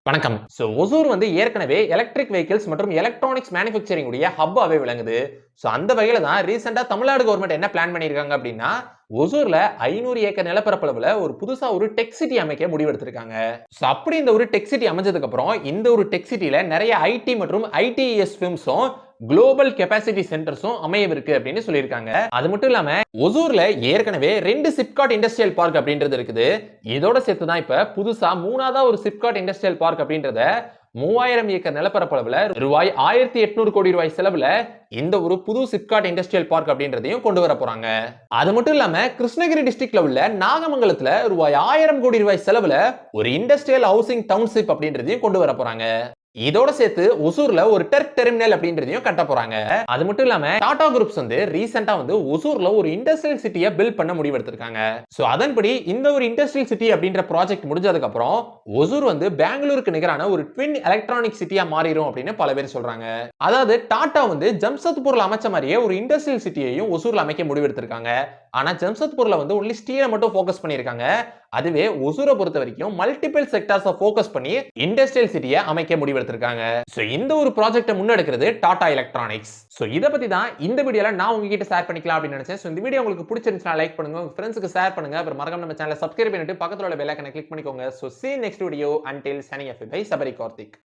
வணக்கம். ஒசூர் வந்து ஏற்கனவே எலக்ட்ரிக் வெஹிக்கிள்ஸ் மற்றும் எலக்ட்ரானிக்ஸ் மேனுஃபேக்சரிங் உடைய ஹப்பாவே விளங்குது. அந்த வகையில தான் ரீசெண்டா தமிழ்நாடு கவர்மெண்ட் என்ன பிளான் பண்ணியிருக்காங்க அப்படின்னா, ஒசூர்ல 500 ஏக்கர் நிலப்பரப்பளவுல புதுசா ஒரு டெக் சிட்டி அமைக்க முடிவெடுத்திருக்காங்க. அப்படி இந்த ஒரு டெக் சிட்டி அமைஞ்சதுக்கு அப்புறம் இந்த ஒரு டெக் சிட்டில நிறைய ஐடி மற்றும் ஐடிஎஸ் ஃபிர்ம்ஸும் குளோபல் கெபாசிட்டி சென்டர்ஸும் அமையவிருக்கு அப்படின்னு சொல்லியிருக்காங்க. அது மட்டும் இல்லாம ஒசூர்ல ஏற்கனவே 2 சிப்காட் இண்டஸ்ட்ரியல் பார்க் அப்படின்றது இருக்குது. இதோட சேர்த்து தான் இப்ப புதுசா மூணாவதா ஒரு சிப்காட் இண்டஸ்ட்ரியல் பார்க் அப்படின்றத 3000 ஏக்கர் நிலப்பரப்பளவுல ரூபாய் 1800 கோடி ரூபாய் செலவுல இந்த ஒரு புது சிப்காட் இண்டஸ்ட்ரியல் பார்க் அப்படின்றதையும் கொண்டு வர போறாங்க. அது மட்டும் இல்லாம கிருஷ்ணகிரி டிஸ்ட்ரிக்ட்ல உள்ள நாகமங்கலத்துல ரூபாய் 1000 கோடி ரூபாய் செலவுல ஒரு இண்டஸ்ட்ரியல் ஹவுசிங் டவுன்ஷிப் அப்படின்றதையும் கொண்டு வர போறாங்க. இதோட சேர்த்து ஒசூர்ல ஒரு டெர்க் டெர்மினல் அப்படின்றதையும் கட்ட போறாங்க. அது மட்டும் இல்லாம டாடா குரூப்ஸ் ரீசெண்டா ஒசூர்ல ஒரு இண்டஸ்ட்ரியல் சிட்டியை பில்ட் பண்ண முடிவெடுத்திருக்காங்க. அதன்படி இந்த ஒரு இண்டஸ்ட்ரியல் சிட்டி அப்படின்ற ப்ராஜெக்ட் முடிஞ்சதுக்கு அப்புறம் ஒசூர் பெங்களூருக்கு நிகரான ஒரு ட்வின் எலக்ட்ரானிக் சிட்டியா மாறிடும் அப்படின்னு பல பேர் சொல்றாங்க. அதாவது டாடா ஜம்ஷத்பூர்ல அமைச்ச மாதிரியே ஒரு இண்டஸ்ட்ரியல் சிட்டியையும் ஒசூர்ல அமைக்க முடிவெடுத்திருக்காங்க. ஆனா ஜம்ஷத்பூர்ல ஒன்லி ஸ்டீலை மட்டும் ஃபோக்கஸ் பண்ணிருக்காங்க. அதுவே ஒசூரை பொறுத்த வரைக்கும் மல்டிபிள் செக்டார்ஸை ஃபோக்கஸ் பண்ணி இண்டஸ்ட்ரியல் சிட்டியை அமைக்க முடிவெடுத்திருக்காங்க. இந்த ஒரு ப்ராஜெக்ட்டை முன்னெடுக்கிறது டாடா எலக்ட்ரானிக்ஸ். இத பத்தி தான் இந்த வீடியோல நான் உங்ககிட்ட ஷேர் பண்ணிக்கலாம் அப்படின்னு நினைச்சேன். இந்த வீடியோ உங்களுக்கு பிடிச்சிருந்துச்சுனா லைக் பண்ணுங்க, உங்க ஃப்ரெண்ட்ஸ்க்கு ஷேர் பண்ணுங்க, அப்புறம் மறக்காம நம்ம சேனலை சப்ஸ்கிரைப் பண்ணிட்டு பக்கத்துல உள்ள பெல் ஐகானை கிளிக் பண்ணிக்கோங்க. see you next video until signing off by Sabari Karthik.